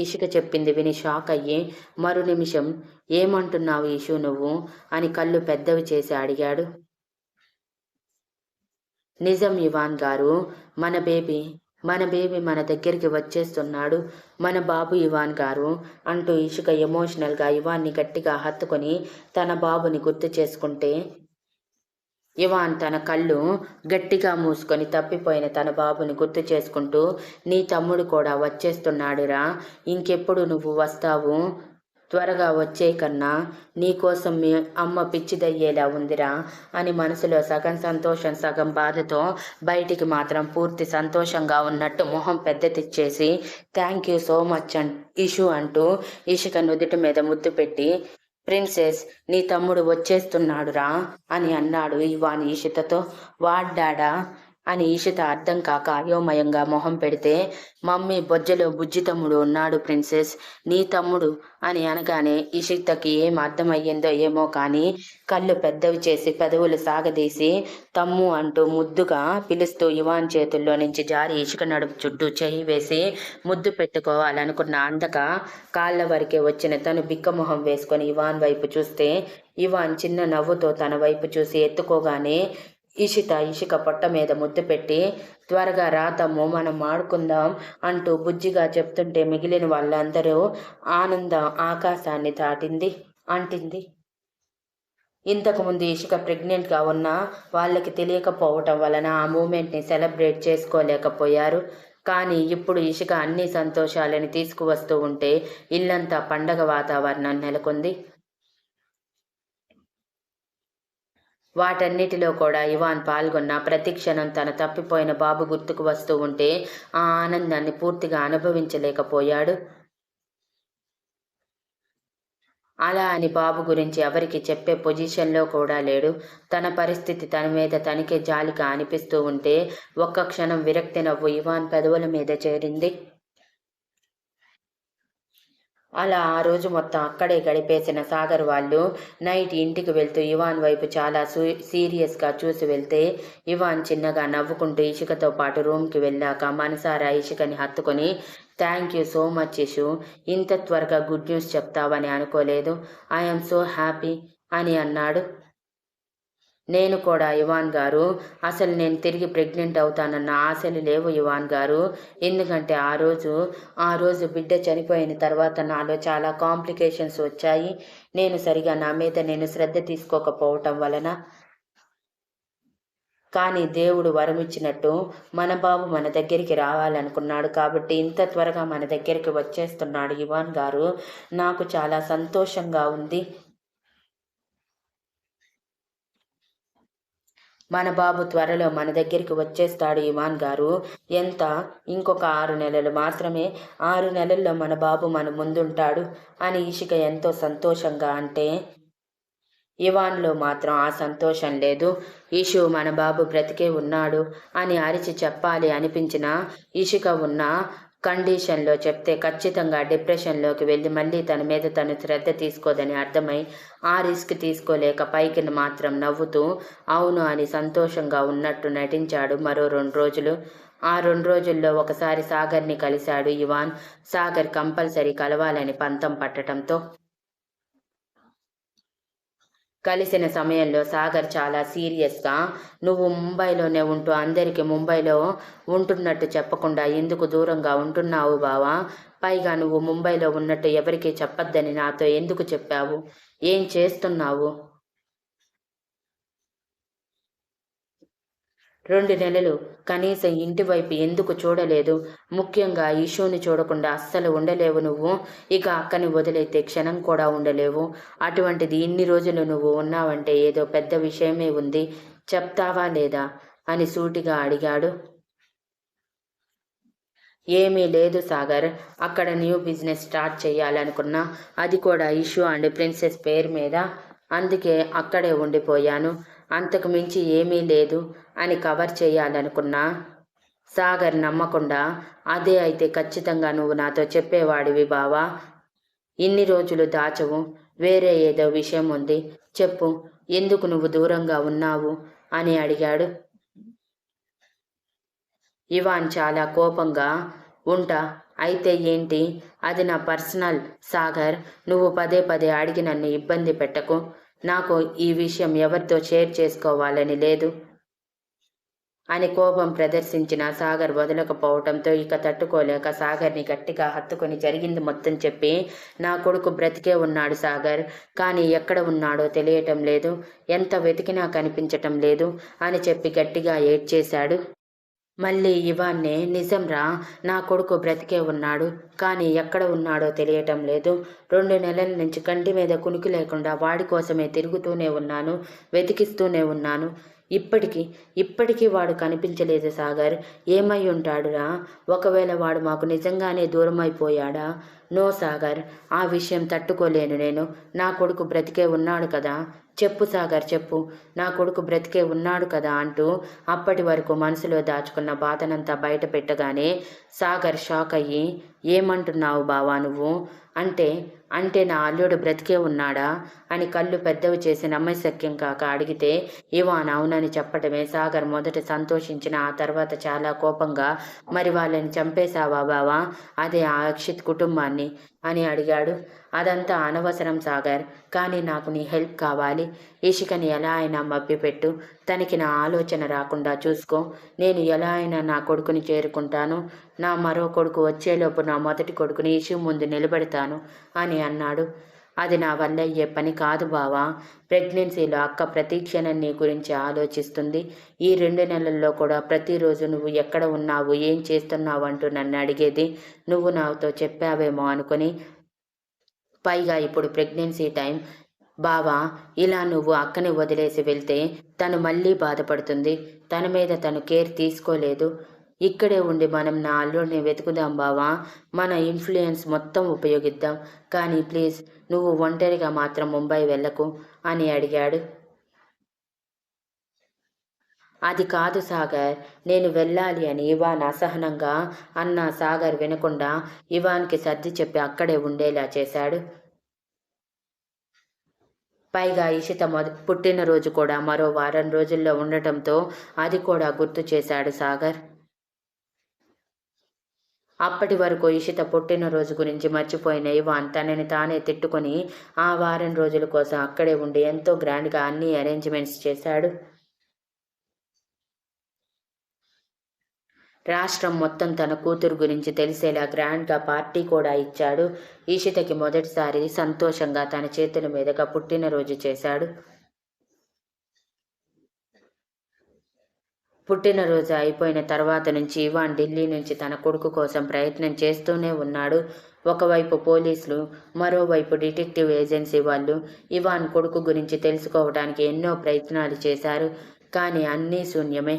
Speaker 1: ఇషిక చెప్పింది విని షాక్ అయ్యి, మరు నిమిషం ఏమంటున్నావు ఇషు నువ్వు అని కళ్ళు పెద్దవి చేసి అడిగాడు. నిజం ఇవాన్ గారు, మన బేబీ మన దగ్గరికి వచ్చేస్తున్నాడు. మన బాబు ఇవాన్ గారు అంటూ ఇషిక ఎమోషనల్గా ఇవాన్ని గట్టిగా హత్తుకొని తన బాబుని గుర్తు చేసుకుంటే, ఇవాన్ తన కళ్ళు గట్టిగా మూసుకొని తప్పిపోయిన తన బాబుని గుర్తు చేసుకుంటూ, నీ తమ్ముడు కూడా వచ్చేస్తున్నాడురా, ఇంకెప్పుడు నువ్వు వస్తావు? త్వరగా వచ్చే కన్నా నీకోసం మీ అమ్మ పిచ్చిదయ్యేలా ఉందిరా అని మనసులో సగం సంతోషం సగం బాధతో బయటికి మాత్రం పూర్తి సంతోషంగా ఉన్నట్టు మొహం పెద్దతిచ్చేసి, థ్యాంక్ యూ సో మచ్ ఇషు అంటూ ఇషిక నుదుటి మీద ముద్దు పెట్టి, ప్రిన్సెస్ నీ తమ్ముడు వచ్చేస్తున్నాడురా అని అన్నాడు ఇవాన్ ఈషితతో. వాడ్డాడా అని ఈషిత అర్థం కాక అయోమయంగా మొహం పెడితే, మమ్మీ బొజ్జలో బుజ్జి తమ్ముడు ఉన్నాడు ప్రిన్సెస్, నీ తమ్ముడు అని అనగానే ఇషితకి ఏం అర్థమయ్యిందో ఏమో కానీ కళ్ళు పెద్దవి చేసి పెదవులు సాగదీసి తమ్ము అంటూ ముద్దుగా పిలుస్తూ ఇవాన్ చేతుల్లో నుంచి జారి ఇషిక నడుపు చుట్టూ చెయ్యి వేసి ముద్దు పెట్టుకోవాలనుకున్న అందక కాళ్ళ వరకే వచ్చిన తను బిక్కమొహం వేసుకొని ఇవాన్ వైపు చూస్తే, ఇవాన్ చిన్న నవ్వుతో తన వైపు చూసి ఎత్తుకోగానే ఇషిక పొట్ట మీద ముద్దు పెట్టి, త్వరగా రా తమ్ము మనం ఆడుకుందాం అంటూ బుజ్జిగా చెప్తుంటే మిగిలిన వాళ్ళందరూ ఆనందం ఆకాశాన్ని అంటింది. ఇంతకుముందు ఇషిక ప్రెగ్నెంట్గా ఉన్నా వాళ్ళకి తెలియకపోవటం వలన ఆ మూమెంట్ని సెలబ్రేట్ చేసుకోలేకపోయారు. కానీ ఇప్పుడు ఇషిక అన్ని సంతోషాలని తీసుకువస్తూ ఉంటే ఇల్లంతా పండగ వాతావరణం నెలకొంది. వాటన్నిటిలో కూడా ఇవాన్ పాల్గొన్న ప్రతి క్షణం తన తప్పిపోయిన బాబు గుర్తుకు వస్తూ ఉంటే ఆ ఆనందాన్ని పూర్తిగా అనుభవించలేకపోయాడు. అలా అని బాబు గురించి ఎవరికి చెప్పే పొజిషన్లో కూడా లేడు. తన పరిస్థితి తన మీద తనకే జాలిగా అనిపిస్తూ ఉంటే ఒక్క క్షణం విరక్తి నవ్వు ఇవాన్ పెదవుల మీద చేరింది. అలా ఆ రోజు మొత్తం అక్కడే గడిపేసిన సాగర్ వాళ్ళు నైట్ ఇంటికి వెళ్తూ ఇవాన్ వైపు చాలా సీరియస్గా చూసి వెళ్తే, ఇవాన్ చిన్నగా నవ్వుకుంటూ ఇషికతో పాటు రూమ్కి వెళ్ళాక మనసారా ఇషికని హత్తుకొని, థ్యాంక్ యూ సో మచ్ ఇషు, ఇంత త్వరగా గుడ్ న్యూస్ చెప్తావని అనుకోలేదు, ఐఎమ్ సో హ్యాపీ అని అన్నాడు. నేను కూడా ఇవాన్ గారు, అసలు నేను తిరిగి ప్రెగ్నెంట్ అవుతానన్న ఆశలు లేవు ఇవాన్ గారు. ఎందుకంటే ఆ రోజు బిడ్డ చనిపోయిన తర్వాత నాలో చాలా కాంప్లికేషన్స్ వచ్చాయి. నేను సరిగా నా మీద నేను శ్రద్ధ తీసుకోకపోవటం వలన. కానీ దేవుడు వరమిచ్చినట్టు మన బాబు మన దగ్గరికి రావాలనుకున్నాడు కాబట్టి ఇంత త్వరగా మన దగ్గరికి వచ్చేస్తున్నాడు ఇవాన్ గారు. నాకు చాలా సంతోషంగా ఉంది. మన బాబు త్వరలో మన దగ్గరికి వచ్చేస్తాడు ఇవాన్ గారు. ఇంకొక 6 నెలలు మాత్రమే, 6 నెలల్లో మన బాబు మన ముందుంటాడు అని ఇషిక ఎంతో సంతోషంగా అంటే, ఇవాన్లో మాత్రం ఆ సంతోషం లేదు. ఇషు మన బాబు బ్రతికే ఉన్నాడు అని అరిచి చెప్పాలి అనిపించిన ఇషిక ఉన్న కండిషన్లో చెప్తే ఖచ్చితంగా డిప్రెషన్లోకి వెళ్ళి మళ్ళీ తన మీద తను శ్రద్ధ తీసుకోదని అర్థమై ఆ రిస్క్ తీసుకోలేక పైకి మాత్రం నవ్వుతూ అవును అని సంతోషంగా ఉన్నట్టు నటించాడు మరో 2 రోజులు. ఆ 2 రోజుల్లో ఒకసారి సాగర్ని కలిశాడు ఇవాన్. సాగర్ కంపల్సరీ కలవాలని పంతం పట్టడంతో కలిసిన సమయంలో సాగర్ చాలా సీరియస్గా, నువ్వు ముంబైలోనే ఉంటూ అందరికీ ముంబైలో ఉంటున్నట్టు చెప్పకుండా ఎందుకు దూరంగా ఉంటున్నావు బావా? పైగా నువ్వు ముంబైలో ఉన్నట్టు ఎవరికీ చెప్పొద్దని నాతో ఎందుకు చెప్పావు? ఏం చేస్తున్నావు? 2 నెలలు కనీసం ఇంటి వైపు ఎందుకు చూడలేదు? ముఖ్యంగా ఇషుని చూడకుండా అస్సలు ఉండలేవు నువ్వు. ఇక అక్కని వదిలైతే క్షణం కూడా ఉండలేవు. అటువంటిది ఇన్ని రోజులు నువ్వు ఉన్నావంటే ఏదో పెద్ద విషయమే ఉంది. చెప్తావా లేదా అని సూటిగా అడిగాడు. ఏమీ లేదు సాగర్. అక్కడ న్యూ బిజినెస్ స్టార్ట్ చేయాలనుకున్నా, అది కూడా ఇష్యూ అండ్ ప్రిన్సెస్ పేరు మీద. అందుకే అక్కడే ఉండిపోయాను. అంతకు మించి ఏమీ లేదు అని కవర్ చేయాలనుకున్నా. సాగర్ నమ్మకుండా, అదే అయితే ఖచ్చితంగా నువ్వు నాతో చెప్పేవాడివి బావా. ఇన్ని రోజులు దాచవు. వేరే ఏదో విషయం ఉంది. చెప్పు, ఎందుకు నువ్వు దూరంగా ఉన్నావు అని అడిగాడు. ఇవాన్ చాలా కోపంగా, ఉంటా. అయితే ఏంటి? అది నా పర్సనల్ సాగర్. నువ్వు పదే పదే అడిగి నన్ను ఇబ్బంది పెట్టకు. నాకు ఈ విషయం ఎవరితో షేర్ చేసుకోవాలని లేదు అని కోపం ప్రదర్శించిన సాగర్ వదలకపోవటంతో ఇక తట్టుకోలేక సాగర్ని గట్టిగా హత్తుకొని జరిగింది మొత్తం చెప్పి, నా కొడుకు బ్రతికే ఉన్నాడు సాగర్, కానీ ఎక్కడ ఉన్నాడో తెలియటం లేదు, ఎంత వెతికినా కనిపించటం లేదు అని చెప్పి గట్టిగా ఏడ్చేశాడు. మళ్ళీ ఇవాన్నే, నిజంరా, నా కొడుకు బ్రతికే ఉన్నాడు, కానీ ఎక్కడ ఉన్నాడో తెలియటం లేదు. 2 నెలల నుంచి కంటి మీద కునుకు లేకుండా వాడి కోసమే తిరుగుతూనే ఉన్నాను, వెతికిస్తూనే ఉన్నాను. ఇప్పటికీ వాడు కనిపించలేదు సాగర్. ఏమై ఉంటాడురా? ఒకవేళ వాడు మాకు నిజంగానే దూరం అయిపోయాడా? నో సాగర్, ఆ విషయం తట్టుకోలేను నేను. నా కొడుకు బ్రతికే ఉన్నాడు కదా. చెప్పు సాగర్, చెప్పు, నా కొడుకు బ్రతికే ఉన్నాడు కదా అంటూ అప్పటి వరకు మనసులో దాచుకున్న బాధనంతా బయట పెట్టగానే సాగర్ షాక్ అయ్యి, ఏమంటున్నావు బావా నువ్వు? అంటే అంటే నా అల్లుడు బ్రతికే ఉన్నాడా అని కళ్ళు పెద్దవి చేసి నమ్మశక్యం కాక అడిగితే, ఇవాన్ అవునని చెప్పటమే సాగర్ మొదట సంతోషించిన, ఆ తర్వాత చాలా కోపంగా, మరి వాళ్ళని చంపేశావా బావా? అదే ఆ అక్షిత్ కుటుంబాన్ని అని అడిగాడు. అదంతా అనవసరం సాగర్, కానీ నాకు నీ హెల్ప్ కావాలి. ఇషికని ఎలా అయినా మభ్యపెట్టు, తనకి నా ఆలోచన రాకుండా చూసుకో. నేను ఎలా అయినా నా కొడుకుని చేరుకుంటాను. నా మరో కొడుకు వచ్చేలోపు నా మొదటి కొడుకుని ఇషు ముందు నిలబెడతాను అని అన్నాడు. అది నా వల్ల అయ్యే పని కాదు బావా. ప్రెగ్నెన్సీలో అక్క ప్రతి క్షణం నీ గురించి ఆలోచిస్తుంది. ఈ 2 నెలల్లో కూడా ప్రతిరోజు నువ్వు ఎక్కడ ఉన్నావు, ఏం చేస్తున్నావు అంటూ నన్ను అడిగేది. నువ్వు నాతో చెప్పావేమో అనుకుని. పైగా ఇప్పుడు ప్రెగ్నెన్సీ టైం బావా. ఇలా నువ్వు అక్కని వదిలేసి వెళ్తే తను మళ్ళీ బాధపడుతుంది. తన మీద తను కేర్ తీసుకోలేదు. ఇక్కడే ఉండి మనం నా అల్లుడిని వెతుకుదాం బావా. మన ఇన్ఫ్లుయెన్స్ మొత్తం ఉపయోగిద్దాం. కానీ ప్లీజ్ నువ్వు ఒంటరిగా మాత్రం ముంబై వెళ్ళకు అని అడిగాడు. అది కాదు సాగర్, నేను వెళ్ళాలి అని ఇవాన్ అసహనంగా అన్న సాగర్ వినకుండా ఇవాన్కి సర్ది చెప్పి అక్కడే ఉండేలా చేశాడు. పైగా ఇషిత పుట్టినరోజు కూడా మరో వారం రోజుల్లో ఉండటంతో అది కూడా గుర్తు చేశాడు సాగర్. అప్పటి వరకు ఇషిత పుట్టినరోజు గురించి మర్చిపోయిన ఇవాన్ తనని తానే తిట్టుకొని ఆ వారం రోజుల కోసం అక్కడే ఉండి ఎంతో గ్రాండ్గా అన్ని అరేంజ్మెంట్స్ చేశాడు. రాష్ట్రం మొత్తం తన కూతురు గురించి తెలిసేలా గ్రాండ్గా పార్టీ కూడా ఇచ్చాడు. ఈషితకి మొదటిసారి సంతోషంగా తన చేతుల మీదుగా పుట్టినరోజు చేశాడు. పుట్టినరోజు అయిపోయిన తర్వాత నుంచి ఇవాన్ ఢిల్లీ నుంచి తన కొడుకు కోసం ప్రయత్నం చేస్తూనే ఉన్నాడు. ఒకవైపు పోలీసులు, మరోవైపు డిటెక్టివ్ ఏజెన్సీ వాళ్ళు ఇవాన్ కొడుకు గురించి తెలుసుకోవడానికి ఎన్నో ప్రయత్నాలు చేశారు. కానీ అన్నీ శూన్యమే.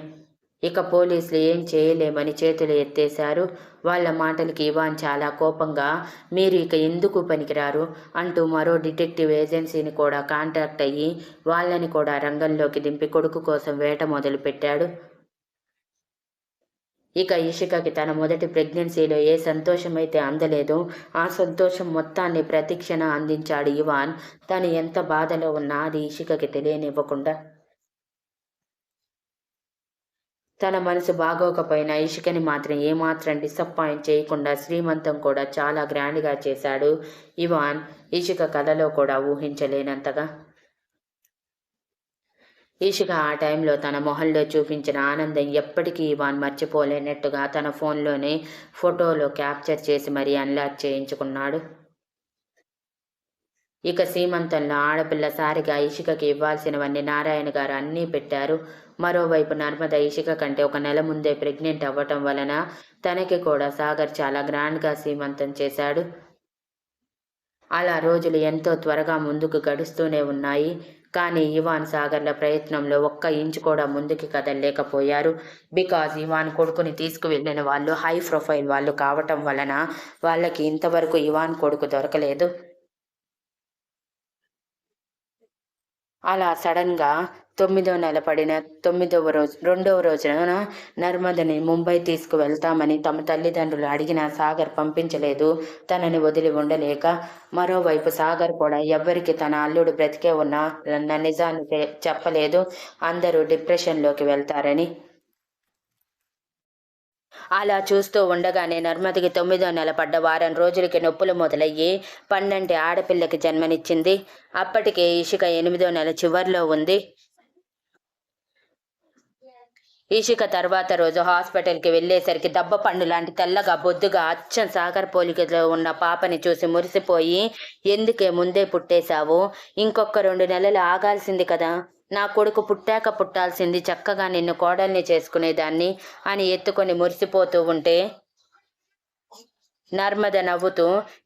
Speaker 1: ఇక పోలీసులు ఏం చేయలేమని చేతులు ఎత్తేశారు. వాళ్ళ మాటలకి ఇవాన్ చాలా కోపంగా, మీరు ఇక ఎందుకు పనికిరారు అంటూ మరో డిటెక్టివ్ ఏజెన్సీని కూడా కాంటాక్ట్ అయ్యి వాళ్ళని కూడా రంగంలోకి దింపి కొడుకు కోసం వేట మొదలుపెట్టాడు. ఇక ఇషికకి తన మొదటి ప్రెగ్నెన్సీలో ఏ సంతోషమైతే అందలేదో ఆ సంతోషం మొత్తాన్ని ప్రతిక్షణ అందించాడు ఇవాన్. తను ఎంత బాధలో ఉన్నా అది ఇషికకి తెలియనివ్వకుండా. తన మనసు బాగోకపోయినా ఇషికని మాత్రం ఏమాత్రం డిసప్పాయింట్ చేయకుండా శ్రీమంతం కూడా చాలా గ్రాండ్గా చేశాడు ఇవాన్. ఇషిక కలలో కూడా ఊహించలేనంతగా. ఇషిక ఆ టైంలో తన మొహంలో చూపించిన ఆనందం ఎప్పటికీ ఇవాన్ మర్చిపోలేనట్టుగా తన ఫోన్లోనే ఫోటోలో క్యాప్చర్ చేసి మరీ అన్లాక్ చేయించుకున్నాడు. ఇక సీమంతంలో ఆడపిల్ల సారిగా ఇషికకి ఇవ్వాల్సినవన్నీ నారాయణ గారు అన్నీ పెట్టారు. మరోవైపు నర్మద ఇషిక కంటే 1 నెల ముందే ప్రెగ్నెంట్ అవ్వటం వలన తనకి కూడా సాగర్ చాలా గ్రాండ్గా సీమంతం చేశాడు. అలా రోజులు ఎంతో త్వరగా ముందుకు గడుస్తూనే ఉన్నాయి. కానీ ఇవాన్ సాగర్ల ప్రయత్నంలో ఒక్క ఇంచు కూడా ముందుకి కదలలేకపోయారు. బికాజ్ ఇవాన్ కొడుకుని తీసుకువెళ్ళిన వాళ్ళు హై ప్రొఫైల్ వాళ్ళు కావటం వలన వాళ్ళకి ఇంతవరకు ఇవాన్ కొడుకు దొరకలేదు. అలా సడన్గా 9వ నెల పడిన 2వ రోజున నర్మదని ముంబై తీసుకువెళ్తామని తమ తల్లిదండ్రులు అడిగినా సాగర్ పంపించలేదు. తనని వదిలి ఉండలేక. మరోవైపు సాగర్ కూడా ఎవ్వరికి తన అల్లుడు బ్రతికే ఉన్న నిజాన్ని చెప్పలేదు. అందరూ డిప్రెషన్లోకి వెళ్తారని. అలా చూస్తూ ఉండగానే నర్మదికి 9వ నెల పడ్డ వారం రోజులకి నొప్పులు మొదలయ్యి 12 ఆడపిల్లకి జన్మనిచ్చింది. అప్పటికే ఇషిక 8వ నెల చివర్లో ఉంది. ఇషిక తర్వాత రోజు హాస్పిటల్కి వెళ్ళేసరికి దెబ్బ పండు లాంటి తెల్లగా బొద్దుగా అచ్చం సాగర్ పోలికలో ఉన్న పాపని చూసి మురిసిపోయి, ఎందుకే ముందే పుట్టేశావు, ఇంకొక 2 నెలలు ఆగాల్సింది కదా, నా కొడుకు పుట్టాక పుట్టాల్సింది, చక్కగా నిన్ను కోడల్ని చేసుకునేదాన్ని అని ఎత్తుకొని మురిసిపోతూ ఉంటే నర్మద నవ్వుతూ,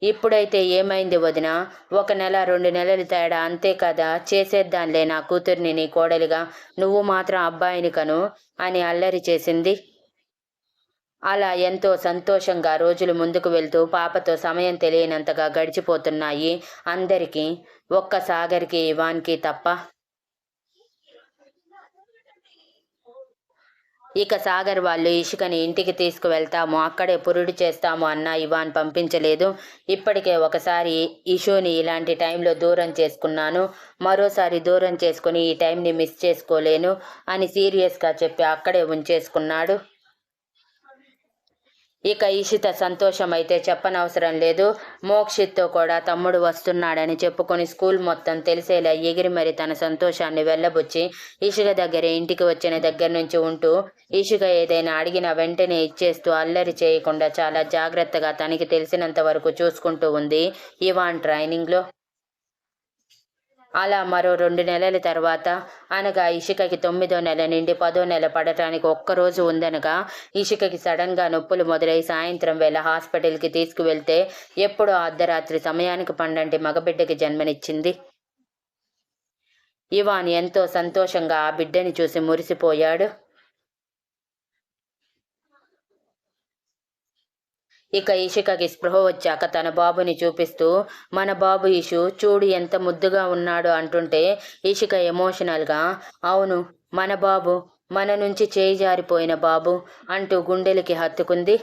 Speaker 1: ఇప్పుడైతే ఏమైంది వదినా, 1 నెల 2 నెలలు తేడా అంతే కదా, చేసేద్దాంలే నా కూతుర్ని నీ కోడలిగా, నువ్వు మాత్రం అబ్బాయిని కను అని అల్లరి చేసింది. అలా ఎంతో సంతోషంగా రోజులు ముందుకు వెళ్తూ పాపతో సమయం తెలియనంతగా గడిచిపోతున్నాయి అందరికీ, ఒక్క సాగర్కి ఇవాన్కి తప్ప. ఇక సాగర్ వాళ్ళు ఇషికని ఇంటికి తీసుకువెళ్తాము, అక్కడే పురుడు చేస్తాము అన్నా ఇవాన్ పంపించలేదు. ఇప్పటికే ఒకసారి ఇషుని ఇలాంటి టైంలో దూరం చేసుకున్నాను, మరోసారి దూరం చేసుకుని ఈ టైంని మిస్ చేసుకోలేను అని సీరియస్గా చెప్పి అక్కడే ఉంచేసుకున్నాడు. ఇక ఇషిత సంతోషం అయితే చెప్పనవసరం లేదు. మోక్షిత్తో కూడా తమ్ముడు వస్తున్నాడని చెప్పుకొని స్కూల్ మొత్తం తెలిసేలా ఎగిరి మరి తన సంతోషాన్ని వెళ్ళబుచ్చి ఇషిక దగ్గరే ఇంటికి వచ్చిన దగ్గర నుంచి ఉంటూ ఇషిక ఏదైనా అడిగినా వెంటనే ఇచ్చేస్తూ అల్లరి చేయకుండా చాలా జాగ్రత్తగా తనకి తెలిసినంత వరకు చూసుకుంటూ ఉంది ఇవాన్ ట్రైనింగ్లో. అలా మరో 2 నెలల తర్వాత అనగా ఇషికకి 9వ నెల నుండి 10వ నెల పడటానికి ఒక్కరోజు ఉందనగా ఇషికకి సడన్గా నొప్పులు మొదలై సాయంత్రం వేళ హాస్పిటల్కి తీసుకువెళ్తే ఎప్పుడో అర్ధరాత్రి సమయానికి 12 మగబిడ్డకి జన్మనిచ్చింది. ఇవాన్ ఎంతో సంతోషంగా ఆ బిడ్డని చూసి మురిసిపోయాడు. ఇక ఇషికకి స్పృహ వచ్చాక తన బాబుని చూపిస్తూ, మన బాబు ఇషు చూడు ఎంత ముద్దుగా ఉన్నాడు అంటుంటే ఇషిక ఎమోషనల్గా, అవును మన బాబు, మన నుంచి చేయి జారిపోయిన బాబు అంటూ గుండెలకి హత్తుకుంది.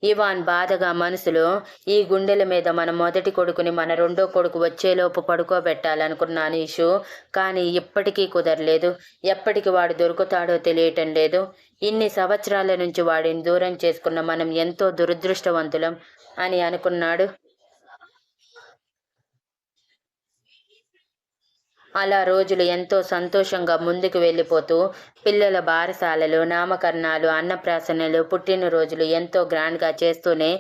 Speaker 1: ఇవాన్ బాధగా మనసులో, ఈ గుండెల మీద మన మొదటి కొడుకుని మన రెండో కొడుకు వచ్చేలోపు పడుకోబెట్టాలనుకున్నాను ఇషు, కానీ ఇప్పటికీ కుదరలేదు, ఎప్పటికి వాడు దొరుకుతాడో తెలియటం లేదు, ఇన్ని సంవత్సరాల నుంచి వాడిని దూరం చేసుకున్న మనం ఎంతో దురదృష్టవంతులం అని అనుకున్నాడు. అలా రోజులు ఎంతో సంతోషంగా ముందుకు వెళ్ళిపోతూ పిల్లల బారసాలలు, నామకరణాలు, అన్నప్రాసనలు, పుట్టినరోజులు ఎంతో గ్రాండ్గా చేస్తూనే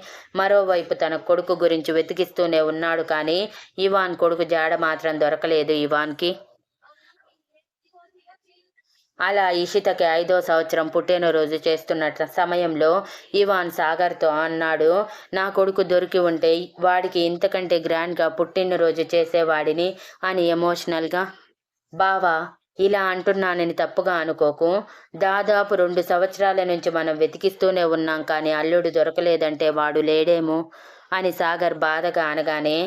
Speaker 1: మరోవైపు తన కొడుకు గురించి వెతికిస్తూనే ఉన్నాడు. కానీ ఇవాన్ కొడుకు జాడ మాత్రం దొరకలేదు ఇవాన్కి. అలా ఇషితకి 5వ సంవత్సరం పుట్టినరోజు చేస్తున్న సమయంలో ఇవాన్ సాగర్తో అన్నాడు, నా కొడుకు దొరికి ఉంటే వాడికి ఇంతకంటే గ్రాండ్గా పుట్టినరోజు చేసేవాడిని అని ఎమోషనల్గా. బావా, ఇలా అంటున్నానని తప్పుగా అనుకోకు, దాదాపు 2 సంవత్సరాల నుంచి మనం వెతికిస్తూనే ఉన్నాం, కానీ అల్లుడు దొరకలేదంటే వాడు లేడేమో అని సాగర్ బాధగా అనగానే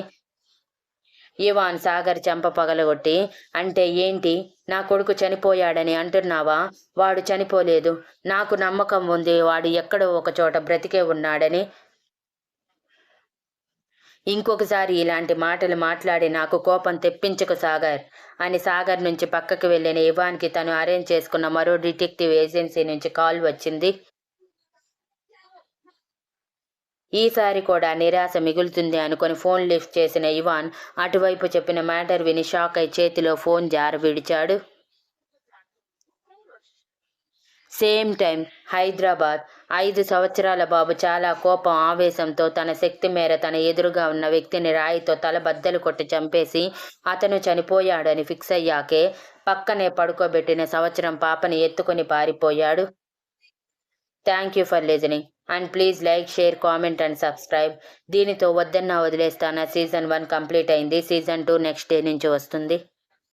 Speaker 1: ఇవాన్ సాగర్ చెంప పగలగొట్టి, అంటే ఏంటి, నా కొడుకు చనిపోయాడని అంటున్నావా, వాడు చనిపోలేదు, నాకు నమ్మకం ఉంది వాడు ఎక్కడో ఒక చోట బ్రతికే ఉన్నాడని. ఇంకొకసారి ఇలాంటి మాటలు మాట్లాడి నాకు కోపం తెప్పించకు సాగర్ అని సాగర్ నుంచి పక్కకి వెళ్ళిన ఇవాన్కి తను అరేంజ్ చేసుకున్న మరో డిటెక్టివ్ ఏజెన్సీ నుంచి కాల్ వచ్చింది. ఈసారి కూడా నిరాశ మిగులుతుంది అనుకుని ఫోన్ లిఫ్ట్ చేసిన ఇవాన్ అటువైపు చెప్పిన మ్యాటర్ విని షాక్ అయి చేతిలో ఫోన్ జార విడిచాడు. Same time Hyderabad. 5 సంవత్సరాల బాబు చాలా కోపం ఆవేశంతో తన శక్తి మేర తన ఎదురుగా ఉన్న వ్యక్తిని రాయితో తల బద్దలు కొట్టి చంపేసి అతను చనిపోయాడని ఫిక్స్ అయ్యాకే పక్కనే పడుకోబెట్టిన సంవత్సరం పాపని ఎత్తుకొని పారిపోయాడు. Thank you for listening and please like, share, comment and subscribe. దీనితో వద్దన్నా వదిలేస్తానా సీజన్ 1 కంప్లీట్ అయింది. సీజన్ 2 నెక్స్ట్ డే నుంచి వస్తుంది.